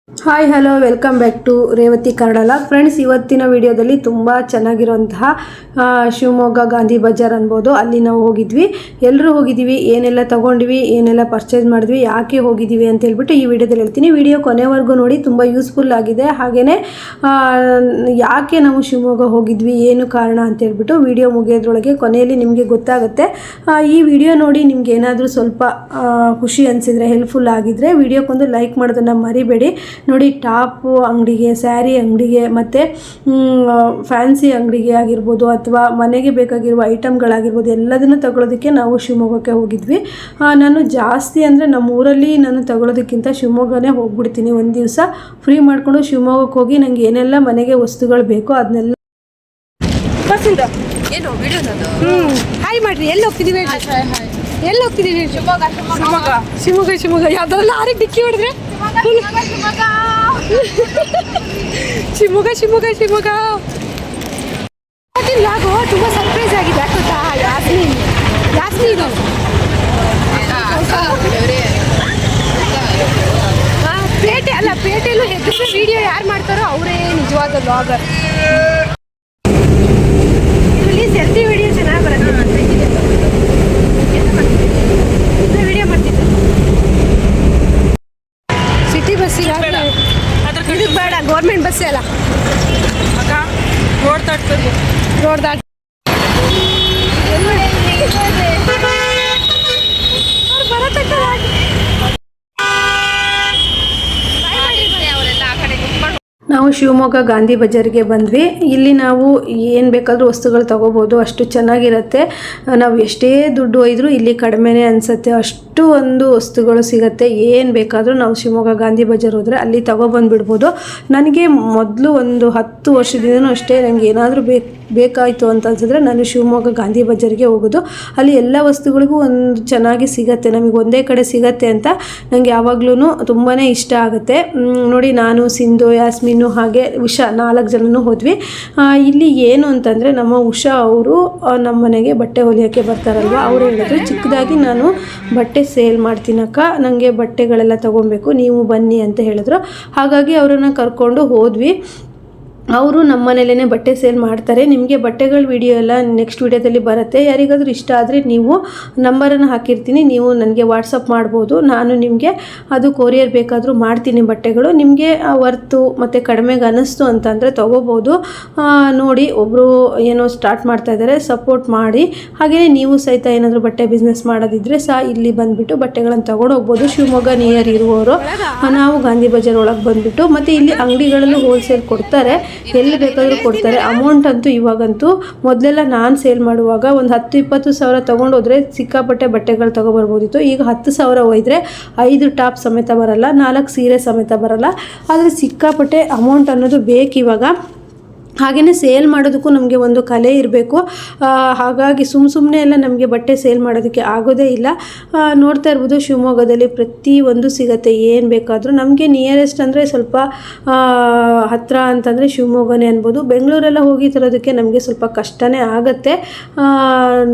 Hi hello welcome back to Revathi Kannada friends. ಇವತ್ತಿನ ವಿಡಿಯೋದಲ್ಲಿ ತುಂಬ ಚೆನ್ನಾಗಿರುವಂತಹ ಶಿವಮೊಗ್ಗ ಗಾಂಧಿ ಬಜಾರ್ ಅನ್ಬೋದು. ಅಲ್ಲಿ ನಾವು ಹೋಗಿದ್ವಿ, ಎಲ್ಲರೂ ಹೋಗಿದ್ದೀವಿ, ಏನೆಲ್ಲ ತೊಗೊಂಡ್ವಿ, ಏನೆಲ್ಲ ಪರ್ಚೇಸ್ ಮಾಡಿದ್ವಿ, ಯಾಕೆ ಹೋಗಿದ್ದೀವಿ ಅಂತ ಹೇಳ್ಬಿಟ್ಟು ಈ ವಿಡಿಯೋದಲ್ಲಿ ಹೇಳ್ತೀನಿ. ವಿಡಿಯೋ ಕೊನೆವರೆಗೂ ನೋಡಿ, ತುಂಬ ಯೂಸ್ಫುಲ್ ಆಗಿದೆ. ಹಾಗೆಯೇ ಯಾಕೆ ನಾವು ಶಿವಮೊಗ್ಗ ಹೋಗಿದ್ವಿ, ಏನು ಕಾರಣ ಅಂತ ಹೇಳ್ಬಿಟ್ಟು ವಿಡಿಯೋ ಮುಗಿಯೋದ್ರೊಳಗೆ ಕೊನೆಯಲ್ಲಿ ನಿಮಗೆ ಗೊತ್ತಾಗುತ್ತೆ. ಈ ವಿಡಿಯೋ ನೋಡಿ ನಿಮ್ಗೆ ಏನಾದರೂ ಸ್ವಲ್ಪ ಖುಷಿ ಅನಿಸಿದರೆ, ಹೆಲ್ಪ್ಫುಲ್ ಆಗಿದ್ದರೆ ವಿಡಿಯೋಕ್ಕೊಂದು ಲೈಕ್ ಮಾಡೋದನ್ನು ಮರಿಬೇಡಿ. ನೋಡಿ, ಟಾಪು ಅಂಗಡಿಗೆ, ಸ್ಯಾರಿ ಅಂಗಡಿಗೆ, ಮತ್ತು ಫ್ಯಾನ್ಸಿ ಅಂಗಡಿಗೆ ಆಗಿರ್ಬೋದು, ಅಥವಾ ಮನೆಗೆ ಬೇಕಾಗಿರುವ ಐಟಮ್ಗಳಾಗಿರ್ಬೋದು, ಎಲ್ಲದನ್ನು ತಗೊಳ್ಳೋದಕ್ಕೆ ನಾವು ಶಿವಮೊಗ್ಗಕ್ಕೆ ಹೋಗಿದ್ವಿ. ನಾನು ಜಾಸ್ತಿ ಅಂದರೆ ನಮ್ಮ ಊರಲ್ಲಿ ನಾನು ತಗೊಳ್ಳೋದಕ್ಕಿಂತ ಶಿವಮೊಗ್ಗನೇ ಹೋಗ್ಬಿಡ್ತೀನಿ. ಒಂದು ದಿವಸ ಫ್ರೀ ಮಾಡಿಕೊಂಡು ಶಿವಮೊಗ್ಗಕ್ಕೆ ಹೋಗಿ ನನಗೆ ಏನೆಲ್ಲ ಮನೆಗೆ ವಸ್ತುಗಳು ಬೇಕೋ ಅದನ್ನೆಲ್ಲ ಏನು ವಿಡಿಯೋನದು ಹಾಯ್ ಮಾಡಿರಿ. ಎಲ್ಲಿ ಹೋಗ್ತಿದ್ದೀವಿ? ಎಲ್ಲಿ ಹೋಗ್ತಿದ್ದೀವಿ? ಶಿವಮೊಗ್ಗ ಯಾವ್ದಾರ ಲಾರಿಗೆ ಡಿಕ್ಕಿ ಹೊಡೆದ್ರೆ ಶಿವಮೊಗ್ಗ ಲಾಗು ತುಂಬ ಸರ್ಪ್ರೈಸ್ ಆಗಿದೆ. ಯಾಕೊತ್ತಾ? ಯಾಸ್ಮೀನ್ ಇದು ಪೇಟೆ ಅಲ್ಲ, ಪೇಟೆಯಲ್ಲೂ ಹೆದರಿಸಿ ವಿಡಿಯೋ ಯಾರು ಮಾಡ್ತಾರೋ ಅವರೇ ನಿಜವಾದ ಬ್ಲಾಗರ್. ಇಲ್ಲಿ ಸೆಲ್ಫಿ ವಿಡಿಯೋ ಚೆನ್ನಾಗಿ ಬರುತ್ತೆ. ವಿಡಿಯೋ ಮಾಡ್ತಿದ್ದೆ ಸಿಟಿ ಬಸ್ಸಿಗೆ ಇದಕ್ಕೆ ಬೇಡ, ಗೌರ್ಮೆಂಟ್ ಬಸ್ಸೇ ಅಲ್ಲ, ರೋಡ್ ದಾಟ್ ನಾವು ಶಿವಮೊಗ್ಗ ಗಾಂಧಿ ಬಜಾರ್ಗೆ ಬಂದ್ವಿ. ಇಲ್ಲಿ ನಾವು ಏನು ಬೇಕಾದರೂ ವಸ್ತುಗಳು ತೊಗೋಬೋದು, ಅಷ್ಟು ಚೆನ್ನಾಗಿರುತ್ತೆ. ನಾವು ಎಷ್ಟೇ ದುಡ್ಡು ಒಯ್ದರೂ ಇಲ್ಲಿ ಕಡಿಮೆನೇ ಅನಿಸುತ್ತೆ. ಅಷ್ಟು ಒಂದು ವಸ್ತುಗಳು ಸಿಗುತ್ತೆ. ಏನು ಬೇಕಾದರೂ ನಾವು ಶಿವಮೊಗ್ಗ ಗಾಂಧಿ ಬಜಾರ್ ಹೋದರೆ ಅಲ್ಲಿ ತೊಗೊಬಂದುಬಿಡ್ಬೋದು. ನನಗೆ ಮೊದಲು ಒಂದು 10 ವರ್ಷದಿಂದನೂ ಅಷ್ಟೇ, ನನಗೆ ಏನಾದರೂ ಬೇಕಾಯಿತು ಅಂತ ಅನ್ಸಿದ್ರೆ ನಾನು ಶಿವಮೊಗ್ಗ ಗಾಂಧಿ ಬಜಾರ್ಗೆ ಹೋಗೋದು. ಅಲ್ಲಿ ಎಲ್ಲ ವಸ್ತುಗಳಿಗೂ ಒಂದು ಚೆನ್ನಾಗಿ ಸಿಗುತ್ತೆ, ನಮಗೆ ಒಂದೇ ಕಡೆ ಸಿಗತ್ತೆ ಅಂತ ನನಗೆ ಯಾವಾಗ್ಲೂ ತುಂಬಾ ಇಷ್ಟ ಆಗುತ್ತೆ. ನೋಡಿ, ನಾನು, ಸಿಂಧು, ಯಾಸ್ಮೀನು ಹಾಗೆ ಉಷಾ 4 ಜನನೂ ಹೋದ್ವಿ. ಇಲ್ಲಿ ಏನು ಅಂತಂದರೆ, ನಮ್ಮ ಉಷಾ ಅವರು ನಮ್ಮ ಮನೆಗೆ ಬಟ್ಟೆ ಹೊಲಿಯೋಕ್ಕೆ ಬರ್ತಾರಲ್ವ, ಅವರು ಹೇಳಿದ್ರು ಚಿಕ್ಕದಾಗಿ ನಾನು ಬಟ್ಟೆ ಸೇಲ್ ಮಾಡ್ತೀನಕ್ಕ, ನನಗೆ ಬಟ್ಟೆಗಳೆಲ್ಲ ತೊಗೊಬೇಕು, ನೀವು ಬನ್ನಿ ಅಂತ ಹೇಳಿದ್ರು. ಹಾಗಾಗಿ ಅವರನ್ನು ಕರ್ಕೊಂಡು ಹೋದ್ವಿ. ಅವರು ನಮ್ಮ ಮನೇಲೇ ಬಟ್ಟೆ ಸೇಲ್ ಮಾಡ್ತಾರೆ. ನಿಮಗೆ ಬಟ್ಟೆಗಳ ವಿಡಿಯೋ ಎಲ್ಲ ನೆಕ್ಸ್ಟ್ ವಿಡಿಯೋದಲ್ಲಿ ಬರುತ್ತೆ. ಯಾರಿಗಾದರೂ ಇಷ್ಟ ಆದರೆ ನೀವು ನಂಬರನ್ನು ಹಾಕಿರ್ತೀನಿ, ನೀವು ನನಗೆ ವಾಟ್ಸಪ್ ಮಾಡ್ಬೋದು. ನಾನು ನಿಮಗೆ ಅದು ಕೊರಿಯರ್ ಬೇಕಾದರೂ ಮಾಡ್ತೀನಿ. ಬಟ್ಟೆಗಳು ನಿಮಗೆ ವರ್ತು ಮತ್ತು ಕಡಿಮೆಗೆ ಅನ್ನಿಸ್ತು ಅಂತಂದರೆ ತೊಗೋಬೋದು. ನೋಡಿ, ಒಬ್ಬರು ಏನೋ ಸ್ಟಾರ್ಟ್ ಮಾಡ್ತಾ ಇದ್ದಾರೆ, ಸಪೋರ್ಟ್ ಮಾಡಿ. ಹಾಗೆಯೇ ನೀವು ಸಹಿತ ಏನಾದರೂ ಬಟ್ಟೆ ಬಿಸ್ನೆಸ್ ಮಾಡೋದಿದ್ದರೆ ಸಹ ಇಲ್ಲಿ ಬಂದುಬಿಟ್ಟು ಬಟ್ಟೆಗಳನ್ನು ತೊಗೊಂಡು ಹೋಗ್ಬೋದು. ಶಿವಮೊಗ್ಗ ನಿಯರ್ ಇರುವವರು ನಾವು ಗಾಂಧಿ ಬಜಾರ್ ಒಳಗೆ ಬಂದುಬಿಟ್ಟು, ಮತ್ತು ಇಲ್ಲಿ ಅಂಗಡಿಗಳಲ್ಲೂ ಹೋಲ್ಸೇಲ್ ಕೊಡ್ತಾರೆ, ಎಲ್ಲಿ ಬೇಕಾದರೂ ಕೊಡ್ತಾರೆ. ಅಮೌಂಟ್ ಅಂತೂ ಇವಾಗಂತೂ, ಮೊದಲೆಲ್ಲ ನಾನು ಸೇಲ್ ಮಾಡುವಾಗ ಒಂದು 10-20 ಸಾವಿರ ತೊಗೊಂಡೋದ್ರೆ ಸಿಕ್ಕಾಪಟ್ಟೆ ಬಟ್ಟೆಗಳು ತೊಗೊಬರ್ಬೋದಿತ್ತು. ಈಗ 10 ಸಾವಿರ ಒಯ್ದರೆ 5 ಟಾಪ್ ಸಮೇತ ಬರಲ್ಲ, 4 ಸೀರೆ ಸಮೇತ ಬರಲ್ಲ. ಆದರೆ ಸಿಕ್ಕಾಪಟ್ಟೆ ಅಮೌಂಟ್ ಅನ್ನೋದು ಬೇಕಿವಾಗ. ಹಾಗೆಯೇ ಸೇಲ್ ಮಾಡೋದಕ್ಕೂ ನಮಗೆ ಒಂದು ಕಲೆ ಇರಬೇಕು. ಹಾಗಾಗಿ ಸುಮ್ಮನೆ ಎಲ್ಲ ನಮಗೆ ಬಟ್ಟೆ ಸೇಲ್ ಮಾಡೋದಕ್ಕೆ ಆಗೋದೇ ಇಲ್ಲ. ನೋಡ್ತಾ ಇರ್ಬೋದು, ಶಿವಮೊಗ್ಗದಲ್ಲಿ ಪ್ರತಿಯೊಂದು ಸಿಗುತ್ತೆ, ಏನು ಬೇಕಾದರೂ. ನಮಗೆ ನಿಯರೆಸ್ಟ್ ಅಂದರೆ ಸ್ವಲ್ಪ ಹತ್ತಿರ ಅಂತಂದರೆ ಶಿವಮೊಗ್ಗನೇ ಅನ್ಬೋದು. ಬೆಂಗಳೂರೆಲ್ಲ ಹೋಗಿ ತರೋದಕ್ಕೆ ನಮಗೆ ಸ್ವಲ್ಪ ಕಷ್ಟನೇ ಆಗುತ್ತೆ.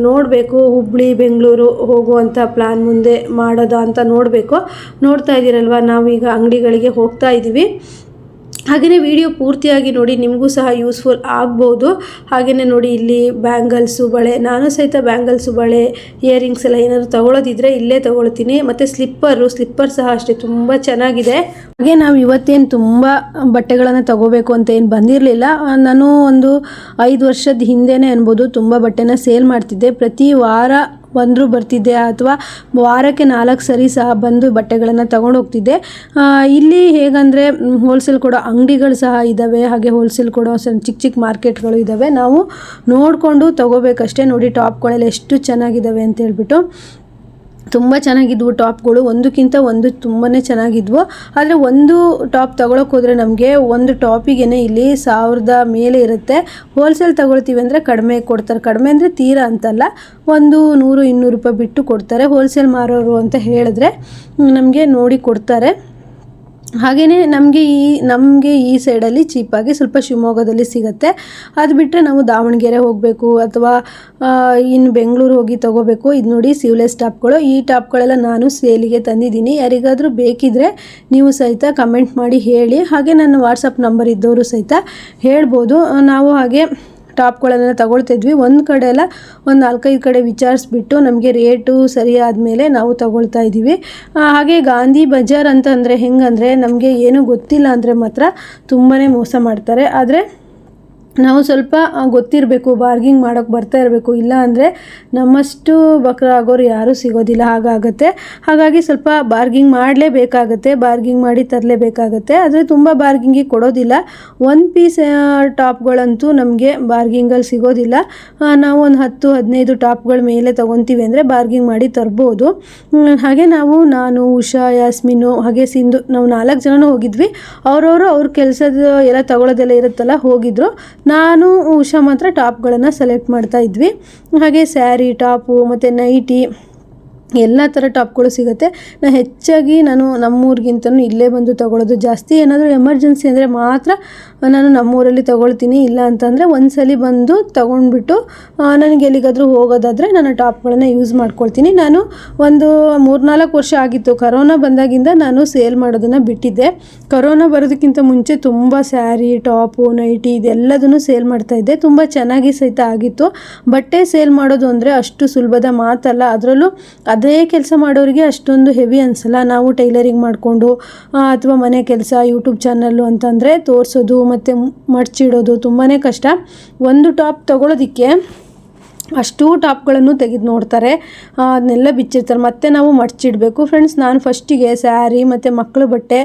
ನೋಡಬೇಕು, ಹುಬ್ಬಳ್ಳಿ ಬೆಂಗಳೂರು ಹೋಗುವಂಥ ಪ್ಲ್ಯಾನ್ ಮುಂದೆ ಮಾಡೋದಾ ಅಂತ ನೋಡಬೇಕು. ನೋಡ್ತಾ ಇದ್ದೀರಲ್ವ, ನಾವೀಗ ಅಂಗಡಿಗಳಿಗೆ ಹೋಗ್ತಾ ಇದ್ದೀವಿ. ಹಾಗೆಯೇ ವಿಡಿಯೋ ಪೂರ್ತಿಯಾಗಿ ನೋಡಿ, ನಿಮಗೂ ಸಹ ಯೂಸ್ಫುಲ್ ಆಗ್ಬೋದು. ಹಾಗೆಯೇ ನೋಡಿ, ಇಲ್ಲಿ ಬ್ಯಾಂಗಲ್ಸು, ಬಳೆ, ನಾನು ಸಹಿತ ಬ್ಯಾಂಗಲ್ಸು, ಬಳೆ, ಇಯರಿಂಗ್ಸ್ ಎಲ್ಲ ಏನಾದರೂ ತೊಗೊಳ್ಳೋದಿದ್ರೆ ಇಲ್ಲೇ ತೊಗೊಳ್ತೀನಿ. ಮತ್ತು ಸ್ಲಿಪ್ಪರ್ ಸಹ ಅಷ್ಟೇ ತುಂಬ ಚೆನ್ನಾಗಿದೆ. ಹಾಗೆ ನಾವು ಇವತ್ತೇನು ತುಂಬ ಬಟ್ಟೆಗಳನ್ನು ತೊಗೋಬೇಕು ಅಂತ ಏನು ಬಂದಿರಲಿಲ್ಲ. ನಾನು ಒಂದು 5 ವರ್ಷದ ಹಿಂದೆನೇ ಅನ್ಬೋದು ತುಂಬ ಬಟ್ಟೆನ ಸೇಲ್ ಮಾಡ್ತಿದ್ದೆ. ಪ್ರತಿ ವಾರ ಬಂದರೂ ಬರ್ತಿದ್ದೆ, ಅಥವಾ ವಾರಕ್ಕೆ 4 ಸರಿ ಸಹ ಬಂದು ಬಟ್ಟೆಗಳನ್ನು ತಗೊಂಡು ಹೋಗ್ತಿದ್ದೆ. ಇಲ್ಲಿ ಹೇಗಂದರೆ ಹೋಲ್ಸೇಲ್ ಕೊಡೋ ಅಂಗಡಿಗಳು ಸಹ ಇದ್ದಾವೆ, ಹಾಗೆ ಹೋಲ್ಸೇಲ್ ಕೊಡೋ ಚಿಕ್ಕ ಮಾರ್ಕೆಟ್ಗಳು ಇದ್ದಾವೆ. ನಾವು ನೋಡಿಕೊಂಡು ತೊಗೋಬೇಕಷ್ಟೇ. ನೋಡಿ, ಟಾಪ್ಗಳೆಲ್ಲ ಎಷ್ಟು ಚೆನ್ನಾಗಿದ್ದಾವೆ ಅಂತ ಹೇಳ್ಬಿಟ್ಟು. ತುಂಬ ಚೆನ್ನಾಗಿದ್ವು ಟಾಪ್ಗಳು, ಒಂದಕ್ಕಿಂತ ಒಂದು ತುಂಬಾ ಚೆನ್ನಾಗಿದ್ವು. ಆದರೆ ಒಂದು ಟಾಪ್ ತೊಗೊಳಕ್ಕೆ ಹೋದರೆ ನಮಗೆ ಒಂದು ಟಾಪಿಗೆ ಇಲ್ಲಿ 1000 ಮೇಲೆ ಇರುತ್ತೆ. ಹೋಲ್ಸೇಲ್ ತೊಗೊಳ್ತೀವಿ ಅಂದರೆ ಕಡಿಮೆ ಕೊಡ್ತಾರೆ. ಕಡಿಮೆ ಅಂದರೆ ತೀರಾ ಅಂತಲ್ಲ, ಒಂದು 100-200 ರೂಪಾಯಿ ಬಿಟ್ಟು ಕೊಡ್ತಾರೆ. ಹೋಲ್ಸೇಲ್ ಮಾರೋರು ಅಂತ ಹೇಳಿದ್ರೆ ನಮಗೆ ನೋಡಿ ಕೊಡ್ತಾರೆ. ಹಾಗೆಯೇ ನಮಗೆ ಈ ಸೈಡಲ್ಲಿ ಚೀಪಾಗಿ ಸ್ವಲ್ಪ ಶಿವಮೊಗ್ಗದಲ್ಲಿ ಸಿಗುತ್ತೆ. ಅದು ಬಿಟ್ಟರೆ ನಾವು ದಾವಣಗೆರೆ ಹೋಗಬೇಕು ಅಥವಾ ಇನ್ನು ಬೆಂಗಳೂರು ಹೋಗಿ ತೊಗೋಬೇಕು. ಇದು ನೋಡಿ ಸೀವ್ಲೆಸ್ ಟಾಪ್ಗಳು. ಈ ಟಾಪ್ಗಳೆಲ್ಲ ನಾನು ಸೇಲಿಗೆ ತಂದಿದ್ದೀನಿ. ಯಾರಿಗಾದರೂ ಬೇಕಿದ್ದರೆ ನೀವು ಸಹಿತ ಕಮೆಂಟ್ ಮಾಡಿ ಹೇಳಿ. ಹಾಗೆ ನನ್ನ ವಾಟ್ಸಪ್ ನಂಬರ್ ಇದ್ದವರು ಸಹಿತ ಹೇಳ್ಬೋದು. ನಾವು ಹಾಗೆ ಟಾಪ್ಗಳನ್ನೆಲ್ಲ ತಗೊಳ್ತಿದ್ವಿ. ಒಂದು ಕಡೆ ಎಲ್ಲ ಒಂದು 4-5 ಕಡೆ ವಿಚಾರಿಸ್ಬಿಟ್ಟು ನಮಗೆ ರೇಟು ಸರಿಯಾದ ಮೇಲೆ ನಾವು ತಗೊಳ್ತಾ ಇದ್ದೀವಿ. ಹಾಗೆ ಗಾಂಧಿ ಬಜಾರ್ ಅಂತಂದರೆ ಹೆಂಗಂದರೆ ನಮಗೆ ಏನೂ ಗೊತ್ತಿಲ್ಲ ಅಂದರೆ ಮಾತ್ರ ತುಂಬಾ ಮೋಸ ಮಾಡ್ತಾರೆ. ಆದರೆ ನಾವು ಸ್ವಲ್ಪ ಗೊತ್ತಿರಬೇಕು, ಬಾರ್ಗಿಂಗ್ ಮಾಡೋಕ್ಕೆ ಬರ್ತಾ ಇರಬೇಕು. ಇಲ್ಲ ಅಂದರೆ ನಮ್ಮಷ್ಟು ಬಕ್ರ ಆಗೋರು ಯಾರೂ ಸಿಗೋದಿಲ್ಲ, ಹಾಗಾಗುತ್ತೆ. ಹಾಗಾಗಿ ಸ್ವಲ್ಪ ಬಾರ್ಗಿಂಗ್ ಮಾಡಲೇಬೇಕಾಗತ್ತೆ, ಬಾರ್ಗಿಂಗ್ ಮಾಡಿ ತರಲೇಬೇಕಾಗತ್ತೆ. ಆದರೆ ತುಂಬ ಬಾರ್ಗಿಂಗಿಗೆ ಕೊಡೋದಿಲ್ಲ. 1 ಪೀಸ್ ಟಾಪ್ಗಳಂತೂ ನಮಗೆ ಬಾರ್ಗಿಂಗಲ್ಲಿ ಸಿಗೋದಿಲ್ಲ. ನಾವು ಒಂದು 10-15 ಟಾಪ್ಗಳ ಮೇಲೆ ತೊಗೊತೀವಿ ಅಂದರೆ ಬಾರ್ಗಿಂಗ್ ಮಾಡಿ ತರ್ಬೋದು. ಹಾಗೆ ನಾನು ಉಷಾ, ಯಾಸ್ಮಿನು ಹಾಗೆ ಸಿಂಧು, ನಾವು 4 ಜನನೂ ಹೋಗಿದ್ವಿ. ಅವ್ರ ಕೆಲಸದ ಎಲ್ಲ ತಗೊಳ್ಳೋದೆಲ್ಲ ಇರುತ್ತಲ್ಲ, ಹೋಗಿದ್ರು. ನಾನು ಉಷಾ ಮಾತ್ರ ಟಾಪ್ಗಳನ್ನು ಸೆಲೆಕ್ಟ್ ಮಾಡ್ತಾ ಇದ್ವಿ. ಹಾಗೆ ಸ್ಯಾರಿ, ಟಾಪು ಮತ್ತು ನೈಟಿ ಎಲ್ಲ ಥರ ಟಾಪ್ಗಳು ಸಿಗುತ್ತೆ. ಹೆಚ್ಚಾಗಿ ನಾನು ನಮ್ಮೂರಿಗಿಂತನೂ ಇಲ್ಲೇ ಬಂದು ತೊಗೊಳ್ಳೋದು ಜಾಸ್ತಿ. ಏನಾದರೂ ಎಮರ್ಜೆನ್ಸಿ ಅಂದರೆ ಮಾತ್ರ ನಾನು ನಮ್ಮೂರಲ್ಲಿ ತೊಗೊಳ್ತೀನಿ. ಇಲ್ಲ ಅಂತಂದರೆ ಒಂದ್ಸಲಿ ಬಂದು ತೊಗೊಂಡ್ಬಿಟ್ಟು ನನಗೆ ಎಲ್ಲಿಗಾದರೂ ಹೋಗೋದಾದರೆ ನಾನು ಟಾಪ್ಗಳನ್ನು ಯೂಸ್ ಮಾಡ್ಕೊಳ್ತೀನಿ. ನಾನು ಒಂದು 3-4 ವರ್ಷ ಆಗಿತ್ತು, ಕರೋನಾ ಬಂದಾಗಿಂದ ನಾನು ಸೇಲ್ ಮಾಡೋದನ್ನು ಬಿಟ್ಟಿದ್ದೆ. ಕರೋನಾ ಬರೋದಕ್ಕಿಂತ ಮುಂಚೆ ತುಂಬ ಸ್ಯಾರಿ, ಟಾಪು, ನೈಟಿ ಇದೆಲ್ಲದನ್ನು ಸೇಲ್ ಮಾಡ್ತಾಯಿದ್ದೆ. ತುಂಬ ಚೆನ್ನಾಗಿ ಸಹಿತ ಆಗಿತ್ತು. ಬಟ್ಟೆ ಸೇಲ್ ಮಾಡೋದು ಅಂದರೆ ಅಷ್ಟು ಸುಲಭದ ಮಾತಲ್ಲ. ಅದರಲ್ಲೂ ಅದೇ ಕೆಲಸ ಮಾಡೋರಿಗೆ ಅಷ್ಟೊಂದು ಹೆವಿ ಅನಿಸಲ್ಲ. ನಾವು ಟೈಲರಿಂಗ್ ಮಾಡಿಕೊಂಡು ಅಥವಾ ಮನೆ ಕೆಲಸ, ಯೂಟ್ಯೂಬ್ ಚಾನಲ್ಲು ಅಂತಂದರೆ ತೋರಿಸೋದು ಮತ್ತು ಮಡ್ಚಿಡೋದು ತುಂಬಾ ಕಷ್ಟ. ಒಂದು ಟಾಪ್ ತೊಗೊಳೋದಕ್ಕೆ ಅಷ್ಟೂ ಟಾಪ್ಗಳನ್ನು ತೆಗೆದು ನೋಡ್ತಾರೆ, ಅದನ್ನೆಲ್ಲ ಬಿಚ್ಚಿರ್ತಾರೆ. ಮತ್ತು ನಾವು ಮಡ್ಚಿಡಬೇಕು. ಫ್ರೆಂಡ್ಸ್, ನಾನು ಫಸ್ಟಿಗೆ ಸ್ಯಾರಿ ಮತ್ತು ಮಕ್ಕಳು ಬಟ್ಟೆ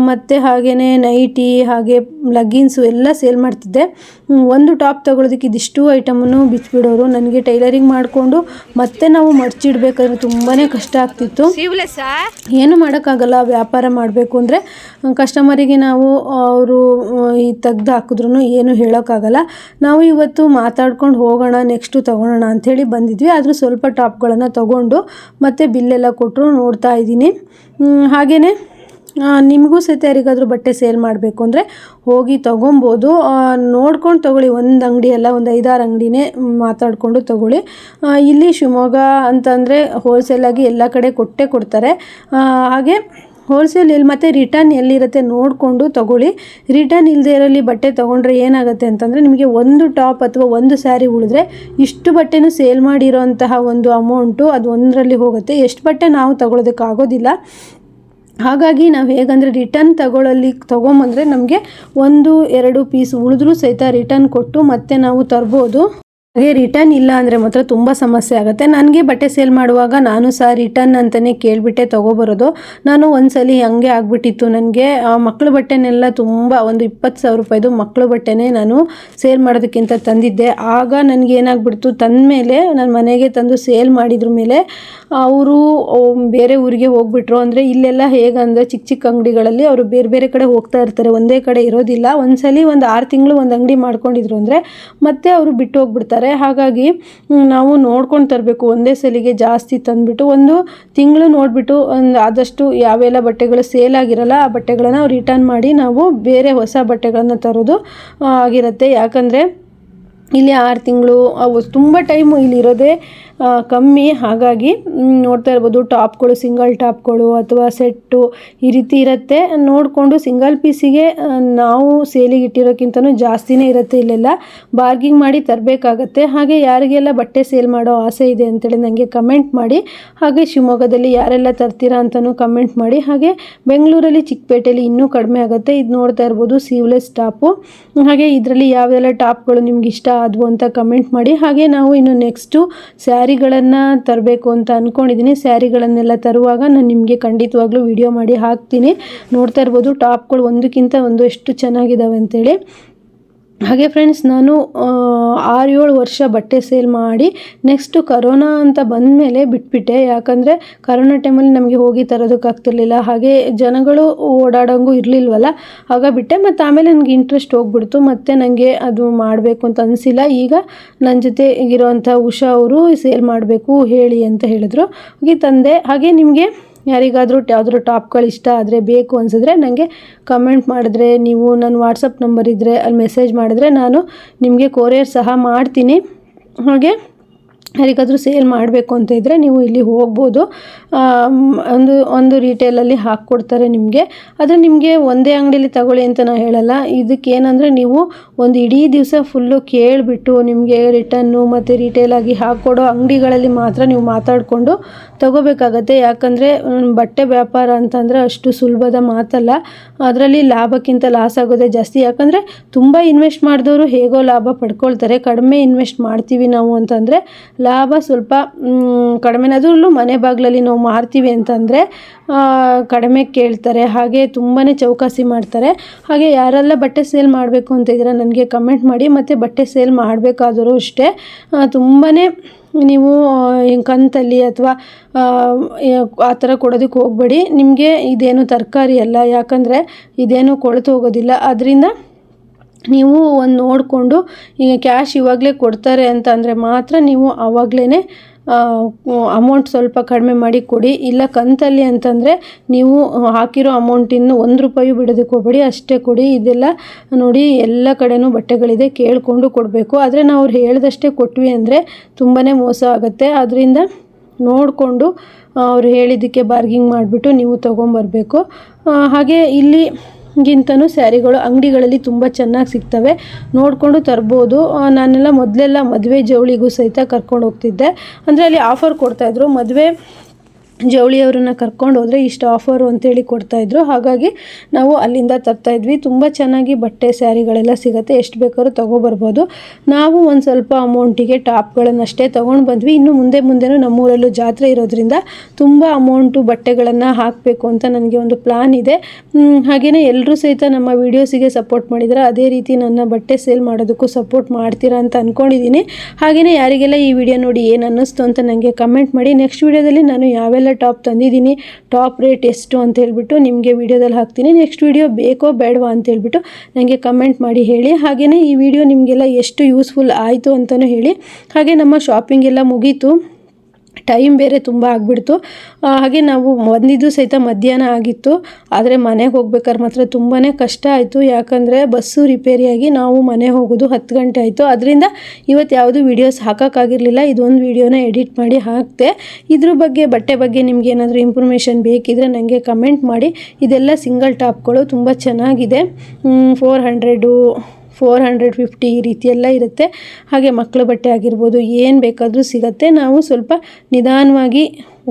ಮತ್ತು ಹಾಗೆಯೇ ನೈಟಿ ಹಾಗೆ ಲಗ್ಗಿನ್ಸು ಎಲ್ಲ ಸೇಲ್ ಮಾಡ್ತಿದ್ದೆ. ಒಂದು ಟಾಪ್ ತೊಗೊಳೋದಕ್ಕೆ ಇದಿಷ್ಟು ಐಟಮನ್ನು ಬಿಚ್ಚಿಬಿಡೋರು. ನನಗೆ ಟೈಲರಿಂಗ್ ಮಾಡಿಕೊಂಡು ಮತ್ತೆ ನಾವು ಮಡ್ಚಿಡ್ಬೇಕಾದ್ರೆ ತುಂಬಾ ಕಷ್ಟ ಆಗ್ತಿತ್ತು. ಏನು ಮಾಡೋಕ್ಕಾಗಲ್ಲ. ವ್ಯಾಪಾರ ಮಾಡಬೇಕು ಅಂದರೆ ಕಸ್ಟಮರಿಗೆ ನಾವು ಅವರು ಈ ತೆಗ್ದು ಹಾಕಿದ್ರೂ ಏನು ಹೇಳೋಕ್ಕಾಗಲ್ಲ. ನಾವು ಇವತ್ತು ಮಾತಾಡ್ಕೊಂಡು ಹೋಗೋಣ, ನೆಕ್ಸ್ಟು ತೊಗೊಳೋಣ ಅಂಥೇಳಿ ಬಂದಿದ್ವಿ. ಆದರೂ ಸ್ವಲ್ಪ ಟಾಪ್ಗಳನ್ನು ತೊಗೊಂಡು ಮತ್ತೆ ಬಿಲ್ಲೆಲ್ಲ ಕೊಟ್ಟರು, ನೋಡ್ತಾ ಇದ್ದೀನಿ. ಹಾಗೆಯೇ ನಿಮಗೂ ಸಹಿತ ಯಾರಿಗಾದರೂ ಬಟ್ಟೆ ಸೇಲ್ ಮಾಡಬೇಕು ಅಂದರೆ ಹೋಗಿ ತೊಗೊಬೋದು. ನೋಡ್ಕೊಂಡು ತೊಗೊಳ್ಳಿ. ಒಂದು ಅಂಗಡಿ ಅಲ್ಲ, ಒಂದು 5-6 ಅಂಗಡಿನೇ ಮಾತಾಡಿಕೊಂಡು ತೊಗೊಳ್ಳಿ. ಇಲ್ಲಿ ಶಿವಮೊಗ್ಗ ಅಂತಂದರೆ ಹೋಲ್ಸೇಲಾಗಿ ಎಲ್ಲ ಕಡೆ ಕೊಡ್ತಾರೆ. ಹಾಗೆ ಹೋಲ್ಸೇಲ್ ಎಲ್ಲಿ ಮತ್ತು ರಿಟರ್ನ್ ಎಲ್ಲಿರುತ್ತೆ ನೋಡಿಕೊಂಡು ತೊಗೊಳ್ಳಿ. ರಿಟರ್ನ್ ಇಲ್ಲದೆ ಇರೋಲ್ಲಿ ಬಟ್ಟೆ ತೊಗೊಂಡ್ರೆ ಏನಾಗುತ್ತೆ ಅಂತಂದರೆ ನಿಮಗೆ ಒಂದು ಟಾಪ್ ಅಥವಾ ಒಂದು ಸ್ಯಾರಿ ಉಳಿದ್ರೆ ಇಷ್ಟು ಬಟ್ಟೆನೂ ಸೇಲ್ ಮಾಡಿರೋಂತಹ ಒಂದು ಅಮೌಂಟು ಅದು ಒಂದರಲ್ಲಿ ಹೋಗುತ್ತೆ. ಎಷ್ಟು ಬಟ್ಟೆ ನಾವು ತೊಗೊಳೋದಕ್ಕಾಗೋದಿಲ್ಲ. ಹಾಗಾಗಿ ನಾವು ಹೇಗಂದರೆ ರಿಟರ್ನ್ ತೊಗೊಂಬಂದರೆ ನಮಗೆ 1-2 ಪೀಸ್ ಉಳಿದ್ರೂ ಸಹಿತ ರಿಟರ್ನ್ ಕೊಟ್ಟು ಮತ್ತೆ ನಾವು ತರ್ಬೋದು. ಹಾಗೆ ರಿಟರ್ನ್ ಇಲ್ಲ ಅಂದರೆ ಮಾತ್ರ ತುಂಬ ಸಮಸ್ಯೆ ಆಗುತ್ತೆ. ನನಗೆ ಬಟ್ಟೆ ಸೇಲ್ ಮಾಡುವಾಗ ನಾನು ಸಹ ರಿಟರ್ನ್ ಅಂತಲೇ ಕೇಳಿಬಿಟ್ಟೆ ತೊಗೊಬರೋದು. ನಾನು ಒಂದ್ಸಲಿ ಹಂಗೆ ಆಗಿಬಿಟ್ಟಿತ್ತು. ನನಗೆ ಮಕ್ಕಳು ಬಟ್ಟೆನೆಲ್ಲ ತುಂಬ ಒಂದು 20,000 ರೂಪಾಯಿದು ಮಕ್ಕಳು ಬಟ್ಟೆನೇ ನಾನು ಸೇಲ್ ಮಾಡೋದಕ್ಕಿಂತ ತಂದಿದ್ದೆ. ಆಗ ನನಗೆ ಏನಾಗ್ಬಿಡ್ತು, ತಂದಮೇಲೆ ನನ್ನ ಮನೆಗೆ ತಂದು ಸೇಲ್ ಮಾಡಿದ್ರ ಮೇಲೆ ಅವರು ಬೇರೆ ಊರಿಗೆ ಹೋಗ್ಬಿಟ್ರು. ಅಂದರೆ ಇಲ್ಲೆಲ್ಲ ಹೇಗಂದರೆ ಚಿಕ್ಕ ಅಂಗಡಿಗಳಲ್ಲಿ ಅವರು ಬೇರೆ ಬೇರೆ ಕಡೆ ಹೋಗ್ತಾ ಇರ್ತಾರೆ, ಒಂದೇ ಕಡೆ ಇರೋದಿಲ್ಲ. ಒಂದ್ಸಲಿ ಒಂದು 6 ತಿಂಗಳು ಒಂದು ಅಂಗಡಿ ಮಾಡ್ಕೊಂಡಿದ್ರು ಅಂದರೆ ಮತ್ತೆ ಅವರು ಬಿಟ್ಟು ಹೋಗ್ಬಿಡ್ತಾರೆ. ಹಾಗಾಗಿ ನಾವು ನೋಡ್ಕೊಂಡು ತರಬೇಕು. ಒಂದೇ ಸಲಿಗೆ ಜಾಸ್ತಿ ತಂದುಬಿಟ್ಟು ಒಂದು ತಿಂಗಳು ನೋಡಿಬಿಟ್ಟು ಆದಷ್ಟು ಯಾವೆಲ್ಲ ಬಟ್ಟೆಗಳು ಸೇಲ್ ಆಗಿರಲ್ಲ ಆ ಬಟ್ಟೆಗಳನ್ನು ರಿಟರ್ನ್ ಮಾಡಿ ನಾವು ಬೇರೆ ಹೊಸ ಬಟ್ಟೆಗಳನ್ನು ತರೋದು ಆಗಿರುತ್ತೆ. ಯಾಕಂದರೆ ಇಲ್ಲಿ 6 ತಿಂಗಳು ಅವು ತುಂಬ ಟೈಮು ಇಲ್ಲಿರೋದೇ ಕಮ್ಮಿ. ಹಾಗಾಗಿ ನೋಡ್ತಾ ಇರ್ಬೋದು, ಟಾಪ್ಗಳು ಸಿಂಗಲ್ ಟಾಪ್ಗಳು ಅಥವಾ ಸೆಟ್ಟು ಈ ರೀತಿ ಇರುತ್ತೆ. ನೋಡಿಕೊಂಡು ಸಿಂಗಲ್ ಪೀಸಿಗೆ ನಾವು ಸೇಲಿಗೆ ಇಟ್ಟಿರೋಕ್ಕಿಂತನೂ ಜಾಸ್ತಿನೇ ಇರುತ್ತೆ. ಇಲ್ಲೆಲ್ಲ ಬಾರ್ಗಿಂಗ್ ಮಾಡಿ ತರಬೇಕಾಗತ್ತೆ. ಹಾಗೆ ಯಾರಿಗೆಲ್ಲ ಬಟ್ಟೆ ಸೇಲ್ ಮಾಡೋ ಆಸೆ ಇದೆ ಅಂತೇಳಿ ನನಗೆ ಕಮೆಂಟ್ ಮಾಡಿ. ಹಾಗೆ ಶಿವಮೊಗ್ಗದಲ್ಲಿ ಯಾರೆಲ್ಲ ತರ್ತೀರಾ ಅಂತಲೂ ಕಮೆಂಟ್ ಮಾಡಿ. ಹಾಗೆ ಬೆಂಗಳೂರಲ್ಲಿ ಚಿಕ್ಕಪೇಟೆಯಲ್ಲಿ ಇನ್ನೂ ಕಡಿಮೆ ಆಗುತ್ತೆ. ಇದು ನೋಡ್ತಾ ಇರ್ಬೋದು ಸೀವ್ಲೆಸ್ ಟಾಪು. ಹಾಗೆ ಇದರಲ್ಲಿ ಯಾವೆಲ್ಲ ಟಾಪ್ಗಳು ನಿಮ್ಗೆ ಇಷ್ಟ ಆದವು ಅಂತ ಕಮೆಂಟ್ ಮಾಡಿ. ಹಾಗೆ ನಾವು ಇನ್ನು ನೆಕ್ಸ್ಟು ಸ್ಯಾರಿಗಳನ್ನು ತರಬೇಕು ಅಂತ ಅಂದ್ಕೊಂಡಿದ್ದೀನಿ. ಸ್ಯಾರಿಗಳನ್ನೆಲ್ಲ ತರುವಾಗ ನಾನು ನಿಮಗೆ ಖಂಡಿತವಾಗ್ಲೂ ವಿಡಿಯೋ ಮಾಡಿ ಹಾಕ್ತೀನಿ. ನೋಡ್ತಾ ಇರ್ಬೋದು ಟಾಪ್ಗಳು ಒಂದಕ್ಕಿಂತ ಒಂದು ಎಷ್ಟು ಚೆನ್ನಾಗಿದ್ದಾವೆ ಅಂತೇಳಿ. ಹಾಗೆ ಫ್ರೆಂಡ್ಸ್, ನಾನು 6-7 ವರ್ಷ ಬಟ್ಟೆ ಸೇಲ್ ಮಾಡಿ ನೆಕ್ಸ್ಟು ಕರೋನಾ ಅಂತ ಬಂದಮೇಲೆ ಬಿಟ್ಬಿಟ್ಟೆ. ಯಾಕಂದರೆ ಕರೋನಾ ಟೈಮಲ್ಲಿ ನಮಗೆ ಹೋಗಿ ತರೋದಕ್ಕಾಗ್ತಿರ್ಲಿಲ್ಲ, ಹಾಗೆ ಜನಗಳು ಓಡಾಡೋಂಗೂ ಇರಲಿಲ್ವಲ್ಲ, ಆಗ ಬಿಟ್ಟೆ. ಮತ್ತು ಆಮೇಲೆ ನನಗೆ ಇಂಟ್ರೆಸ್ಟ್ ಹೋಗ್ಬಿಡ್ತು, ಮತ್ತು ನನಗೆ ಅದು ಮಾಡಬೇಕು ಅಂತ ಅನಿಸಿಲ್ಲ. ಈಗ ನನ್ನ ಜೊತೆ ಇರೋವಂಥ ಉಷಾ ಅವರು ಸೇಲ್ ಮಾಡಬೇಕು ಹೇಳಿ ಅಂತ ಹೇಳಿದ್ರು, ಹೋಗಿ ತಂದೆ. ಹಾಗೆ ನಿಮಗೆ ಯಾರಿಗಾದರೂ ಯಾವುದಾದ್ರು ಟಾಪ್ಗಳು ಇಷ್ಟ ಆದರೆ ಬೇಕು ಅನಿಸಿದ್ರೆ ನನಗೆ ಕಮೆಂಟ್ ಮಾಡಿದ್ರೆ, ನೀವು ನನ್ನ ವಾಟ್ಸಪ್ ನಂಬರ್ ಇದ್ದರೆ ಅಲ್ಲಿ ಮೆಸೇಜ್ ಮಾಡಿದ್ರೆ ನಾನು ನಿಮಗೆ ಕೊರಿಯರ್ ಸಹ ಮಾಡ್ತೀನಿ. ಹಾಗೆ ಯಾರಿಗಾದರೂ ಸೇಲ್ ಮಾಡಬೇಕು ಅಂತ ಇದ್ದರೆ ನೀವು ಇಲ್ಲಿ ಹೋಗ್ಬೋದು. ಒಂದು ರೀಟೇಲಲ್ಲಿ ಹಾಕ್ಕೊಡ್ತಾರೆ ನಿಮಗೆ. ಆದರೆ ನಿಮಗೆ ಒಂದೇ ಅಂಗಡಿಯಲ್ಲಿ ತಗೊಳ್ಳಿ ಅಂತ ನಾನು ಹೇಳಲ್ಲ. ಇದಕ್ಕೇನೆಂದರೆ ನೀವು ಒಂದು ಇಡೀ ದಿವಸ ಫುಲ್ಲು ಕೇಳಿಬಿಟ್ಟು ನಿಮಗೆ ರಿಟನ್ನು ಮತ್ತು ರಿಟೇಲಾಗಿ ಹಾಕ್ಕೊಡೋ ಅಂಗಡಿಗಳಲ್ಲಿ ಮಾತ್ರ ನೀವು ಮಾತಾಡಿಕೊಂಡು ತಗೋಬೇಕಾಗತ್ತೆ. ಯಾಕಂದರೆ ಬಟ್ಟೆ ವ್ಯಾಪಾರ ಅಂತಂದರೆ ಅಷ್ಟು ಸುಲಭದ ಮಾತಲ್ಲ. ಅದರಲ್ಲಿ ಲಾಭಕ್ಕಿಂತ ಲಾಸ್ ಆಗೋದೇ ಜಾಸ್ತಿ. ಯಾಕಂದರೆ ತುಂಬ ಇನ್ವೆಸ್ಟ್ ಮಾಡಿದವರು ಹೇಗೋ ಲಾಭ ಪಡ್ಕೊಳ್ತಾರೆ. ಕಡಿಮೆ ಇನ್ವೆಸ್ಟ್ ಮಾಡ್ತೀವಿ ನಾವು ಅಂತಂದರೆ ಲಾಭ ಸ್ವಲ್ಪ ಕಡಿಮೆ. ಅದರಲ್ಲೂ ಮನೆ ಬಾಗಿಲಲ್ಲಿ ನಾವು ಮಾರ್ತೀವಿ ಅಂತಂದರೆ ಕಡಿಮೆ ಕೇಳ್ತಾರೆ. ಹಾಗೆ ತುಂಬಾ ಚೌಕಾಸಿ ಮಾಡ್ತಾರೆ. ಹಾಗೆ ಯಾರೆಲ್ಲ ಬಟ್ಟೆ ಸೇಲ್ ಮಾಡಬೇಕು ಅಂತ ಇದ್ದೀರಾ ನನಗೆ ಕಮೆಂಟ್ ಮಾಡಿ. ಮತ್ತು ಬಟ್ಟೆ ಸೇಲ್ ಮಾಡಬೇಕಾದರೂ ಅಷ್ಟೇ ತುಂಬಾ ನೀವು ಕಂತಲ್ಲಿ ಅಥವಾ ಆ ಥರ ಕೊಡೋದಕ್ಕೆ ಹೋಗಬೇಡಿ. ನಿಮಗೆ ಇದೇನು ತರಕಾರಿ ಅಲ್ಲ, ಯಾಕಂದರೆ ಇದೇನು ಕೊಳೆತು ಹೋಗೋದಿಲ್ಲ. ಅದರಿಂದ ನೀವು ಒಂದು ನೋಡಿಕೊಂಡು ಈಗ ಕ್ಯಾಶ್ ಇವಾಗಲೇ ಕೊಡ್ತಾರೆ ಅಂತ ಅಂದರೆ ಮಾತ್ರ ನೀವು ಆವಾಗಲೇ ಅಮೌಂಟ್ ಸ್ವಲ್ಪ ಕಡಿಮೆ ಮಾಡಿ ಕೊಡಿ. ಇಲ್ಲ ಕಂತಲ್ಲಿ ಅಂತಂದರೆ ನೀವು ಹಾಕಿರೋ ಅಮೌಂಟಿನ್ನು ₹1 ಬಿಡೋದಕ್ಕೆ ಹೋಗಬೇಡಿ, ಅಷ್ಟೇ ಕೊಡಿ. ಇದೆಲ್ಲ ನೋಡಿ ಎಲ್ಲ ಕಡೆನೂ ಬಟ್ಟೆಗಳಿದೆ, ಕೇಳಿಕೊಂಡು ಕೊಡಬೇಕು. ಆದರೆ ನಾವು ಅವ್ರು ಹೇಳ್ದಷ್ಟೇ ಕೊಟ್ವಿ ಅಂದರೆ ತುಂಬಾ ಮೋಸ ಆಗುತ್ತೆ. ಅದರಿಂದ ನೋಡಿಕೊಂಡು ಅವ್ರು ಹೇಳಿದ್ದಕ್ಕೆ ಬಾರ್ಗಿಂಗ್ ಮಾಡಿಬಿಟ್ಟು ನೀವು ತೊಗೊಂಬರ್ಬೇಕು. ಹಾಗೆ ಗಿಂತನೂ ಸ್ಯಾರಿಗಳು ಅಂಗಡಿಗಳಲ್ಲಿ ತುಂಬ ಚೆನ್ನಾಗಿ ಸಿಗ್ತವೆ, ನೋಡಿಕೊಂಡು ತರ್ಬೋದು. ನಾನೆಲ್ಲ ಮೊದಲೆಲ್ಲ ಮದುವೆ ಜವಳಿಗೂ ಸಹಿತ ಕರ್ಕೊಂಡು ಹೋಗ್ತಿದ್ದೆ. ಅಂದರೆ ಅಲ್ಲಿ ಆಫರ್ ಕೊಡ್ತಾಯಿದ್ರು. ಮದುವೆ ಜವಳಿಯವ್ರನ್ನ ಕರ್ಕೊಂಡು ಹೋದರೆ ಇಷ್ಟು ಆಫರು ಅಂತೇಳಿ ಕೊಡ್ತಾಯಿದ್ರು. ಹಾಗಾಗಿ ನಾವು ಅಲ್ಲಿಂದ ತರ್ತಾಯಿದ್ವಿ. ತುಂಬ ಚೆನ್ನಾಗಿ ಬಟ್ಟೆ ಸ್ಯಾರಿಗಳೆಲ್ಲ ಸಿಗುತ್ತೆ, ಎಷ್ಟು ಬೇಕಾದ್ರೂ ತೊಗೊಬರ್ಬೋದು. ನಾವು ಒಂದು ಸ್ವಲ್ಪ ಅಮೌಂಟಿಗೆ ಟಾಪ್ಗಳನ್ನಷ್ಟೇ ತೊಗೊಂಡು ಬಂದ್ವಿ. ಇನ್ನು ಮುಂದೆನೂ ನಮ್ಮೂರಲ್ಲೂ ಜಾತ್ರೆ ಇರೋದ್ರಿಂದ ತುಂಬ ಅಮೌಂಟು ಬಟ್ಟೆಗಳನ್ನು ಹಾಕಬೇಕು ಅಂತ ನನಗೆ ಒಂದು ಪ್ಲಾನ್ ಇದೆ. ಹಾಗೆಯೇ ಎಲ್ಲರೂ ಸಹಿತ ನಮ್ಮ ವೀಡಿಯೋಸಿಗೆ ಸಪೋರ್ಟ್ ಮಾಡಿದರೆ ಅದೇ ರೀತಿ ನನ್ನ ಬಟ್ಟೆ ಸೇಲ್ ಮಾಡೋದಕ್ಕೂ ಸಪೋರ್ಟ್ ಮಾಡ್ತೀರಾ ಅಂತ ಅಂದ್ಕೊಂಡಿದ್ದೀನಿ. ಹಾಗೆಯೇ ಯಾರಿಗೆಲ್ಲ ಈ ವಿಡಿಯೋ ನೋಡಿ ಏನು ಅನ್ನಿಸ್ತು ಅಂತ ನನಗೆ ಕಮೆಂಟ್ ಮಾಡಿ. ನೆಕ್ಸ್ಟ್ ವೀಡಿಯೋದಲ್ಲಿ ನಾನು ಯಾವೆಲ್ಲ ಟಾಪ್ ತಂದಿದ್ದೀನಿ, ಟಾಪ್ ರೇಟ್ ಎಷ್ಟು ಅಂತ ಹೇಳ್ಬಿಟ್ಟು ನಿಮಗೆ ವಿಡಿಯೋದಲ್ಲಿ ಹಾಕ್ತೀನಿ. ನೆಕ್ಸ್ಟ್ ವಿಡಿಯೋ ಬೇಕೋ ಬೇಡವಾ ಅಂತ ಹೇಳ್ಬಿಟ್ಟು ನನಗೆ ಕಮೆಂಟ್ ಮಾಡಿ ಹೇಳಿ. ಹಾಗೆಯೇ ಈ ವಿಡಿಯೋ ನಿಮಗೆಲ್ಲ ಎಷ್ಟು ಯೂಸ್ಫುಲ್ ಆಯಿತು ಅಂತಲೂ ಹೇಳಿ. ಹಾಗೆ ನಮ್ಮ ಶಾಪಿಂಗ್ ಎಲ್ಲ ಮುಗೀತು, ಟೈಮ್ ಬೇರೆ ತುಂಬ ಆಗಿಬಿಡ್ತು. ಹಾಗೆ ನಾವು ಬಂದಿದ್ದು ಸಹಿತ ಮಧ್ಯಾಹ್ನ ಆಗಿತ್ತು. ಆದರೆ ಮನೆಗೆ ಹೋಗ್ಬೇಕಾದ್ರೆ ಮಾತ್ರ ತುಂಬಾ ಕಷ್ಟ ಆಯಿತು. ಯಾಕಂದರೆ ಬಸ್ಸು ರಿಪೇರಿಯಾಗಿ ನಾವು ಮನೆ ಹೋಗೋದು 10 ಗಂಟೆ ಆಯಿತು. ಅದರಿಂದ ಇವತ್ತು ಯಾವುದು ವೀಡಿಯೋಸ್ ಹಾಕೋಕ್ಕಾಗಿರಲಿಲ್ಲ. ಇದೊಂದು ವೀಡಿಯೋನ ಎಡಿಟ್ ಮಾಡಿ ಹಾಕಿದೆ. ಇದ್ರ ಬಗ್ಗೆ ಬಟ್ಟೆ ಬಗ್ಗೆ ನಿಮ್ಗೆ ಏನಾದರೂ ಇನ್ಫಾರ್ಮೇಷನ್ ಬೇಕಿದ್ರೆ ನನಗೆ ಕಮೆಂಟ್ ಮಾಡಿ. ಇದೆಲ್ಲ ಸಿಂಗಲ್ ಟಾಪ್ಗಳು ತುಂಬ ಚೆನ್ನಾಗಿದೆ. 450 ಈ ರೀತಿಯೆಲ್ಲ ಇರುತ್ತೆ. ಹಾಗೆ ಮಕ್ಕಳ ಬಟ್ಟೆ ಆಗಿರ್ಬೋದು, ಏನು ಬೇಕಾದರೂ ಸಿಗುತ್ತೆ. ನಾವು ಸ್ವಲ್ಪ ನಿಧಾನವಾಗಿ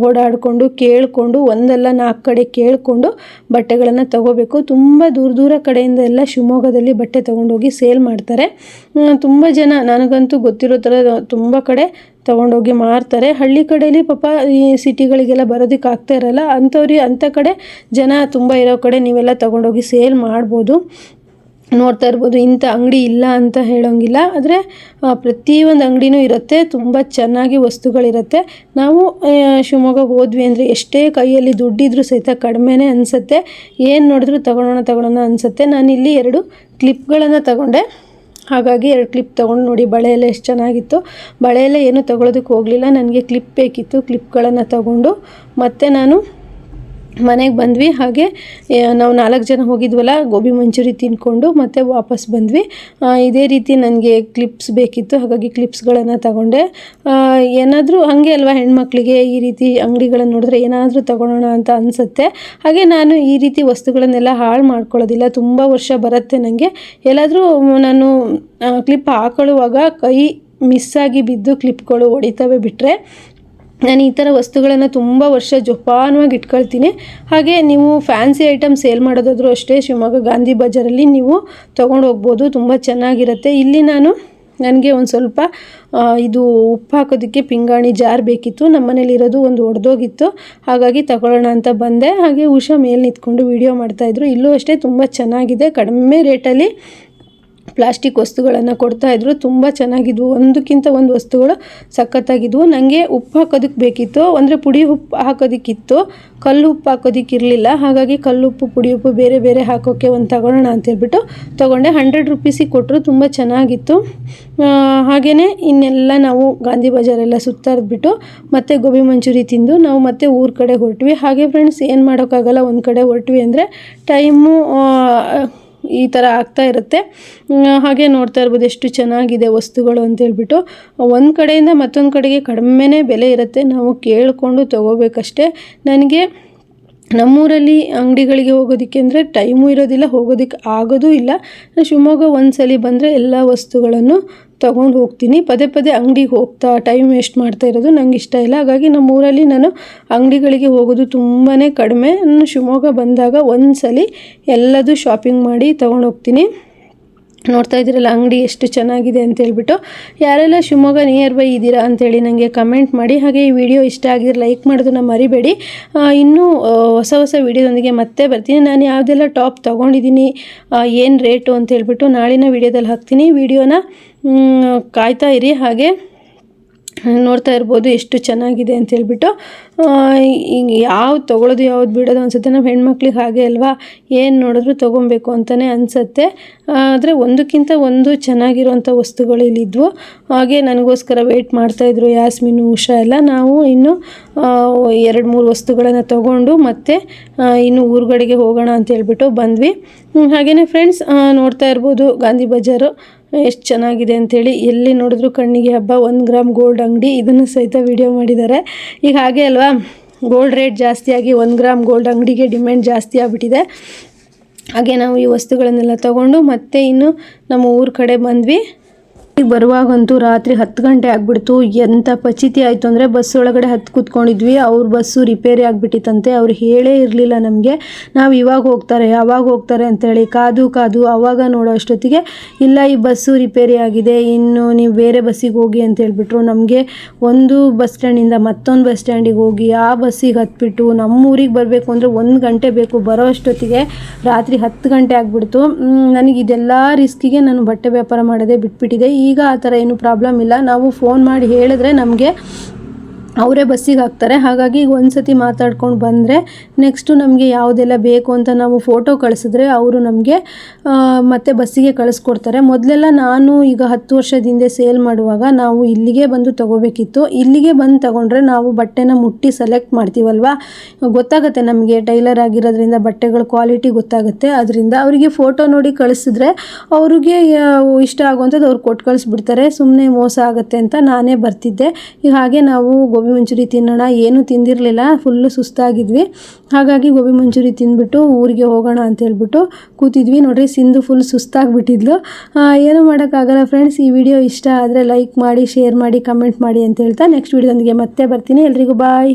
ಓಡಾಡಿಕೊಂಡು ಕೇಳಿಕೊಂಡು 1-4 ಕಡೆ ಕೇಳಿಕೊಂಡು ಬಟ್ಟೆಗಳನ್ನು ತಗೋಬೇಕು. ತುಂಬ ದೂರ ಕಡೆಯಿಂದ ಎಲ್ಲ ಶಿವಮೊಗ್ಗದಲ್ಲಿ ಬಟ್ಟೆ ತೊಗೊಂಡೋಗಿ ಸೇಲ್ ಮಾಡ್ತಾರೆ. ತುಂಬ ಜನ, ನನಗಂತೂ ಗೊತ್ತಿರೋ ಥರ ತುಂಬ ಕಡೆ ತೊಗೊಂಡೋಗಿ ಮಾರ್ತಾರೆ. ಹಳ್ಳಿ ಕಡೆಯಲ್ಲಿ ಪಾಪ ಈ ಸಿಟಿಗಳಿಗೆಲ್ಲ ಬರೋದಕ್ಕೆ ಆಗ್ತಾ ಇರಲ್ಲ. ಅಂಥ ಕಡೆ ಜನ ತುಂಬ ಇರೋ ಕಡೆ ನೀವೆಲ್ಲ ತೊಗೊಂಡೋಗಿ ಸೇಲ್ ಮಾಡ್ಬೋದು. ನೋಡ್ತಾ ಇರ್ಬೋದು, ಇಂಥ ಅಂಗಡಿ ಇಲ್ಲ ಅಂತ ಹೇಳೋಂಗಿಲ್ಲ. ಆದರೆ ಪ್ರತಿಯೊಂದು ಅಂಗಡಿನೂ ಇರುತ್ತೆ, ತುಂಬ ಚೆನ್ನಾಗಿ ವಸ್ತುಗಳಿರುತ್ತೆ. ನಾವು ಶಿವಮೊಗ್ಗಕ್ಕೆ ಹೋದ್ವಿ ಅಂದರೆ ಎಷ್ಟೇ ಕೈಯಲ್ಲಿ ದುಡ್ಡಿದ್ರೂ ಸಹಿತ ಕಡಿಮೆನೇ ಅನಿಸುತ್ತೆ. ಏನು ನೋಡಿದ್ರೂ ತಗೊಳ್ಳೋಣ ಅನಿಸುತ್ತೆ. ನಾನಿಲ್ಲಿ 2 ಕ್ಲಿಪ್ಗಳನ್ನು ತಗೊಂಡೆ. ಹಾಗಾಗಿ 2 ಕ್ಲಿಪ್ ತೊಗೊಂಡು ನೋಡಿ, ಬಳೆ ಎಲ್ಲ ಎಷ್ಟು ಚೆನ್ನಾಗಿತ್ತು. ಬಳೆ ಎಲ್ಲ ಏನೂ ತೊಗೊಳೋದಕ್ಕೆ ಹೋಗಲಿಲ್ಲ, ನನಗೆ ಕ್ಲಿಪ್ ಬೇಕಿತ್ತು. ಕ್ಲಿಪ್ಗಳನ್ನು ತಗೊಂಡು ಮತ್ತೆ ನಾನು ಮನೆಗೆ ಬಂದ್ವಿ. ಹಾಗೆ ನಾವು 4 ಜನ ಹೋಗಿದ್ವಲ್ಲ, ಗೋಬಿ ಮಂಚೂರಿ ತಿಂದ್ಕೊಂಡು ಮತ್ತೆ ವಾಪಸ್ ಬಂದ್ವಿ. ಇದೇ ರೀತಿ ನನಗೆ ಕ್ಲಿಪ್ಸ್ ಬೇಕಿತ್ತು, ಹಾಗಾಗಿ ಕ್ಲಿಪ್ಸ್ಗಳನ್ನು ತಗೊಂಡೆ. ಏನಾದರೂ ಹಾಗೆ ಅಲ್ವಾ, ಹೆಣ್ಮಕ್ಳಿಗೆ ಈ ರೀತಿ ಅಂಗಡಿಗಳನ್ನು ನೋಡಿದ್ರೆ ಏನಾದರೂ ತಗೊಳ್ಳೋಣ ಅಂತ ಅನಿಸುತ್ತೆ. ಹಾಗೆ ನಾನು ಈ ರೀತಿ ವಸ್ತುಗಳನ್ನೆಲ್ಲ ಹಾಳು ಮಾಡ್ಕೊಳ್ಳೋದಿಲ್ಲ, ತುಂಬ ವರ್ಷ ಬರುತ್ತೆ ನನಗೆ. ಎಲ್ಲಾದರೂ ನಾನು ಕ್ಲಿಪ್ ಹಾಕೊಳ್ಳುವಾಗ ಕೈ ಮಿಸ್ಸಾಗಿ ಬಿದ್ದು ಕ್ಲಿಪ್ಗಳು ಹೊಡಿತವೆ ಬಿಟ್ಟರೆ ನಾನು ಈ ಥರ ವಸ್ತುಗಳನ್ನು ತುಂಬ ವರ್ಷ ಜೋಪಾನವಾಗಿ ಇಟ್ಕೊಳ್ತೀನಿ. ಹಾಗೆ ನೀವು ಫ್ಯಾನ್ಸಿ ಐಟಮ್ ಸೇಲ್ ಮಾಡೋದಾದರೂ ಅಷ್ಟೇ ಶಿವಮೊಗ್ಗ ಗಾಂಧಿ ಬಜಾರಲ್ಲಿ ನೀವು ತೊಗೊಂಡು ಹೋಗ್ಬೋದು, ತುಂಬ ಚೆನ್ನಾಗಿರುತ್ತೆ. ಇಲ್ಲಿ ನನಗೆ ಒಂದು ಸ್ವಲ್ಪ ಇದು ಉಪ್ಪು ಹಾಕೋದಕ್ಕೆ ಪಿಂಗಾಣಿ ಜಾರ್ ಬೇಕಿತ್ತು. ನಮ್ಮ ಮನೇಲಿರೋದು ಒಂದು ಒಡೆದೋಗಿತ್ತು, ಹಾಗಾಗಿ ತಗೊಳ್ಳೋಣ ಅಂತ ಬಂದೆ. ಹಾಗೆ ಉಷಾ ಮೇಲೆ ನಿಂತ್ಕೊಂಡು ವಿಡಿಯೋ ಮಾಡ್ತಾಯಿದ್ರು. ಇಲ್ಲೂ ಅಷ್ಟೇ ತುಂಬ ಚೆನ್ನಾಗಿದೆ, ಕಡಿಮೆ ರೇಟಲ್ಲಿ ಪ್ಲಾಸ್ಟಿಕ್ ವಸ್ತುಗಳನ್ನು ಕೊಡ್ತಾಯಿದ್ರು. ತುಂಬ ಚೆನ್ನಾಗಿದ್ವು, ಒಂದಕ್ಕಿಂತ ಒಂದು ವಸ್ತುಗಳು ಸಖತ್ತಾಗಿದ್ವು. ನನಗೆ ಉಪ್ಪು ಹಾಕೋದಕ್ಕೆ ಬೇಕಿತ್ತು, ಅಂದರೆ ಪುಡಿ ಉಪ್ಪು ಹಾಕೋದಕ್ಕಿತ್ತು, ಕಲ್ಲು ಉಪ್ಪು ಹಾಕೋದಕ್ಕಿರಲಿಲ್ಲ. ಹಾಗಾಗಿ ಕಲ್ಲು ಉಪ್ಪು ಪುಡಿ ಉಪ್ಪು ಬೇರೆ ಬೇರೆ ಹಾಕೋಕ್ಕೆ ಒಂದು ತಗೊಳ್ಳೋಣ ಅಂತೇಳ್ಬಿಟ್ಟು ತೊಗೊಂಡೆ. 100 ರೂಪೀಸಿಗೆ ಕೊಟ್ಟರು, ತುಂಬ ಚೆನ್ನಾಗಿತ್ತು. ಹಾಗೆಯೇ ಇನ್ನೆಲ್ಲ ನಾವು ಗಾಂಧಿ ಬಜಾರೆಲ್ಲ ಸುತ್ತಾಡ್ಬಿಟ್ಟು ಮತ್ತೆ ಗೋಬಿ ಮಂಚೂರಿ ತಿಂದು ನಾವು ಮತ್ತೆ ಊರ ಕಡೆ ಹೊರಟ್ವಿ. ಹಾಗೆ ಫ್ರೆಂಡ್ಸ್, ಏನು ಮಾಡೋಕ್ಕಾಗಲ್ಲ, ಒಂದು ಕಡೆ ಹೊರಟ್ವಿ ಅಂದರೆ ಟೈಮು ಈ ಥರ ಆಗ್ತಾ ಇರುತ್ತೆ. ಹಾಗೆ ನೋಡ್ತಾ ಇರ್ಬೋದು ಎಷ್ಟು ಚೆನ್ನಾಗಿದೆ ವಸ್ತುಗಳು ಅಂತೇಳ್ಬಿಟ್ಟು. ಒಂದು ಕಡೆಯಿಂದ ಮತ್ತೊಂದು ಕಡೆಗೆ ಕಡಿಮೆನೇ ಬೆಲೆ ಇರುತ್ತೆ, ನಾವು ಕೇಳಿಕೊಂಡು ತೊಗೋಬೇಕಷ್ಟೆ. ನನಗೆ ನಮ್ಮೂರಲ್ಲಿ ಅಂಗಡಿಗಳಿಗೆ ಹೋಗೋದಕ್ಕೆ ಅಂದರೆ ಟೈಮು ಇರೋದಿಲ್ಲ, ಹೋಗೋದಕ್ಕೆ ಆಗೋದೂ ಇಲ್ಲ. ಶಿವಮೊಗ್ಗ ಒಂದ್ಸಲಿ ಬಂದರೆ ಎಲ್ಲ ವಸ್ತುಗಳನ್ನು ತೊಗೊಂಡು ಹೋಗ್ತೀನಿ. ಪದೇ ಪದೇ ಅಂಗಡಿಗೆ ಹೋಗ್ತಾ ಟೈಮ್ ವೇಸ್ಟ್ ಮಾಡ್ತಾ ಇರೋದು ನಂಗೆ ಇಷ್ಟ ಇಲ್ಲ. ಹಾಗಾಗಿ ನಮ್ಮೂರಲ್ಲಿ ನಾನು ಅಂಗಡಿಗಳಿಗೆ ಹೋಗೋದು ತುಂಬಾ ಕಡಿಮೆ. ನಾನು ಶಿವಮೊಗ್ಗ ಬಂದಾಗ ಒಂದ್ಸಲಿ ಎಲ್ಲದೂ ಶಾಪಿಂಗ್ ಮಾಡಿ ತೊಗೊಂಡು ಹೋಗ್ತೀನಿ. ನೋಡ್ತಾ ಇದ್ದೀರಲ್ಲ ಅಂಗಡಿ ಎಷ್ಟು ಚೆನ್ನಾಗಿದೆ ಅಂತೇಳ್ಬಿಟ್ಟು. ಯಾರೆಲ್ಲ ಶಿವಮೊಗ್ಗ ನಿಯರ್ ಬೈ ಇದ್ದೀರಾ ಅಂಥೇಳಿ ನನಗೆ ಕಮೆಂಟ್ ಮಾಡಿ. ಹಾಗೆ ಈ ವಿಡಿಯೋ ಇಷ್ಟ ಆಗಿದ್ರೆ ಲೈಕ್ ಮಾಡೋದನ್ನು ಮರಿಬೇಡಿ. ಇನ್ನೂ ಹೊಸ ಹೊಸ ವಿಡಿಯೋದೊಂದಿಗೆ ಮತ್ತೆ ಬರ್ತೀನಿ. ನಾನು ಯಾವುದೆಲ್ಲ ಟಾಪ್ ತೊಗೊಂಡಿದ್ದೀನಿ, ಏನು ರೇಟು ಅಂತೇಳ್ಬಿಟ್ಟು ನಾಳಿನ ವಿಡಿಯೋದಲ್ಲಿ ಹಾಕ್ತೀನಿ. ವಿಡಿಯೋನ ಕಾಯ್ತಾ ಇರಿ. ಹಾಗೆ ನೋಡ್ತಾ ಇರ್ಬೋದು ಎಷ್ಟು ಚೆನ್ನಾಗಿದೆ ಅಂತೇಳ್ಬಿಟ್ಟು. ಈಗ ಯಾವ್ದು ತೊಗೊಳೋದು ಯಾವ್ದು ಬಿಡೋದು ಅನಿಸುತ್ತೆ. ನಮ್ಮ ಹೆಣ್ಮಕ್ಳಿಗೆ ಹಾಗೆ ಅಲ್ವಾ, ಏನು ನೋಡಿದ್ರು ತೊಗೊಬೇಕು ಅಂತಲೇ ಅನಿಸುತ್ತೆ. ಆದರೆ ಒಂದಕ್ಕಿಂತ ಒಂದು ಚೆನ್ನಾಗಿರೋಂಥ ವಸ್ತುಗಳು ಇಲ್ಲಿದ್ವು. ಹಾಗೆ ನನಗೋಸ್ಕರ ವೆಯ್ಟ್ ಮಾಡ್ತಾಯಿದ್ರು ಯಾಸ್ಮಿನು, ಉಷಾ ಎಲ್ಲ. ನಾವು ಇನ್ನು 2-3 ವಸ್ತುಗಳನ್ನು ತೊಗೊಂಡು ಮತ್ತೆ ಇನ್ನು ಊರುಗಡೆಗೆ ಹೋಗೋಣ ಅಂತೇಳ್ಬಿಟ್ಟು ಬಂದ್ವಿ. ಹಾಗೆಯೇ ಫ್ರೆಂಡ್ಸ್, ನೋಡ್ತಾ ಇರ್ಬೋದು ಗಾಂಧಿ ಬಜಾರು ಎಷ್ಟು ಚೆನ್ನಾಗಿದೆ ಅಂಥೇಳಿ. ಎಲ್ಲಿ ನೋಡಿದ್ರು ಕಣ್ಣಿಗೆ ಹಬ್ಬ. 1 ಗ್ರಾಮ್ ಗೋಲ್ಡ್ ಅಂಗಡಿ, ಇದನ್ನು ಸಹಿತ ವಿಡಿಯೋ ಮಾಡಿದ್ದಾರೆ. ಈಗ ಹಾಗೆ ಅಲ್ವಾ, ಗೋಲ್ಡ್ ರೇಟ್ ಜಾಸ್ತಿಯಾಗಿ 1 ಗ್ರಾಮ್ ಗೋಲ್ಡ್ ಅಂಗಡಿಗೆ ಡಿಮ್ಯಾಂಡ್ ಜಾಸ್ತಿ ಆಗಿಬಿಟ್ಟಿದೆ. ಹಾಗೆ ನಾವು ಈ ವಸ್ತುಗಳನ್ನೆಲ್ಲ ತೊಗೊಂಡು ಮತ್ತೆ ಇನ್ನು ನಮ್ಮ ಊರ ಕಡೆ ಬಂದ್ವಿ. ಈಗ ಬರುವಾಗಂತೂ ರಾತ್ರಿ 10 ಗಂಟೆ ಆಗಿಬಿಡ್ತು. ಎಂಥ ಪಚಿತಿ ಆಯಿತು ಅಂದರೆ, ಬಸ್ ಒಳಗಡೆ ಹತ್ತು ಕೂತ್ಕೊಂಡಿದ್ವಿ. ಅವ್ರ ಬಸ್ಸು ರಿಪೇರಿ ಆಗಿಬಿಟ್ಟಿತ್ತಂತೆ. ಅವ್ರು ಹೇಳೇ ಇರಲಿಲ್ಲ ನಮಗೆ, ನಾವು ಇವಾಗ ಹೋಗ್ತಾರೆ ಯಾವಾಗ ಹೋಗ್ತಾರೆ ಅಂತೇಳಿ ಕಾದು ಆವಾಗ ನೋಡೋ ಅಷ್ಟೊತ್ತಿಗೆ ಇಲ್ಲ, ಈ ಬಸ್ಸು ರಿಪೇರಿ ಆಗಿದೆ, ಇನ್ನು ನೀವು ಬೇರೆ ಬಸ್ಸಿಗೆ ಹೋಗಿ ಅಂತ ಹೇಳ್ಬಿಟ್ರು. ನಮಗೆ ಒಂದು ಬಸ್ ಸ್ಟ್ಯಾಂಡಿಂದ ಮತ್ತೊಂದು ಬಸ್ ಸ್ಟ್ಯಾಂಡಿಗೆ ಹೋಗಿ ಆ ಬಸ್ಸಿಗೆ ಹತ್ಬಿಟ್ಟು ನಮ್ಮೂರಿಗೆ ಬರಬೇಕು ಅಂದರೆ 1 ಗಂಟೆ ಬೇಕು. ಬರೋ ಅಷ್ಟೊತ್ತಿಗೆ ರಾತ್ರಿ 10 ಗಂಟೆ ಆಗಿಬಿಡ್ತು. ನನಗೆ ಇದೆಲ್ಲ ರಿಸ್ಕಿಗೆ ನಾನು ಬಟ್ಟೆ ವ್ಯಾಪಾರ ಮಾಡೋದೇ ಬಿಟ್ಬಿಟ್ಟಿದೆ. ಈಗ ಆ ಥರ ಏನು ಪ್ರಾಬ್ಲಮ್ ಇಲ್ಲ. ನಾವು ಫೋನ್ ಮಾಡಿ ಹೇಳಿದ್ರೆ ನಮಗೆ ಅವರೇ ಬಸ್ಸಿಗೆ ಹಾಕ್ತಾರೆ. ಹಾಗಾಗಿ ಈಗ ಒಂದು ಸತಿ ಮಾತಾಡ್ಕೊಂಡು ಬಂದರೆ ನೆಕ್ಸ್ಟು ನಮಗೆ ಯಾವುದೆಲ್ಲ ಬೇಕು ಅಂತ ನಾವು ಫೋಟೋ ಕಳಿಸಿದ್ರೆ ಅವರು ನಮಗೆ ಮತ್ತೆ ಬಸ್ಸಿಗೆ ಕಳಿಸ್ಕೊಡ್ತಾರೆ. ಮೊದಲೆಲ್ಲ ನಾನು ಈಗ 10 ವರ್ಷದ ಹಿಂದೆ ಸೇಲ್ ಮಾಡುವಾಗ ನಾವು ಇಲ್ಲಿಗೆ ಬಂದು ತೊಗೋಬೇಕಿತ್ತು. ಇಲ್ಲಿಗೆ ಬಂದು ತೊಗೊಂಡ್ರೆ ನಾವು ಬಟ್ಟೆನ ಮುಟ್ಟಿ ಸೆಲೆಕ್ಟ್ ಮಾಡ್ತೀವಲ್ವ, ಗೊತ್ತಾಗುತ್ತೆ ನಮಗೆ. ಟೈಲರ್ ಆಗಿರೋದ್ರಿಂದ ಬಟ್ಟೆಗಳ ಕ್ವಾಲಿಟಿ ಗೊತ್ತಾಗುತ್ತೆ. ಅದರಿಂದ ಅವರಿಗೆ ಫೋಟೋ ನೋಡಿ ಕಳಿಸಿದ್ರೆ ಅವ್ರಿಗೆ ಇಷ್ಟ ಆಗುವಂಥದ್ದು ಅವ್ರು ಕೊಟ್ಟು ಕಳಿಸ್ಬಿಡ್ತಾರೆ. ಸುಮ್ಮನೆ ಮೋಸ ಆಗುತ್ತೆ ಅಂತ ನಾನೇ ಬರ್ತಿದ್ದೆ. ಈಗ ಹಾಗೆ ನಾವು ಗೋಬಿ ಮಂಚೂರಿ ತಿನ್ನೋಣ, ಏನೂ ತಿಂದಿರಲಿಲ್ಲ, ಫುಲ್ಲು ಸುಸ್ತಾಗಿದ್ವಿ. ಹಾಗಾಗಿ ಗೋಬಿ ಮಂಚೂರಿ ತಿಂದ್ಬಿಟ್ಟು ಊರಿಗೆ ಹೋಗೋಣ ಅಂತೇಳ್ಬಿಟ್ಟು ಕೂತಿದ್ವಿ. ನೋಡ್ರಿ, ಸಿಂಧು ಫುಲ್ ಸುಸ್ತಾಗಿಬಿಟ್ಟಿದ್ಲು. ಏನೂ ಮಾಡೋಕ್ಕಾಗಲ್ಲ ಫ್ರೆಂಡ್ಸ್. ಈ ವಿಡಿಯೋ ಇಷ್ಟ ಆದರೆ ಲೈಕ್ ಮಾಡಿ, ಶೇರ್ ಮಾಡಿ, ಕಮೆಂಟ್ ಮಾಡಿ ಅಂತ ಹೇಳ್ತಾ ನೆಕ್ಸ್ಟ್ ವಿಡಿಯೋದೊಂದಿಗೆ ಮತ್ತೆ ಬರ್ತೀನಿ. ಎಲ್ರಿಗೂ ಬಾಯ್.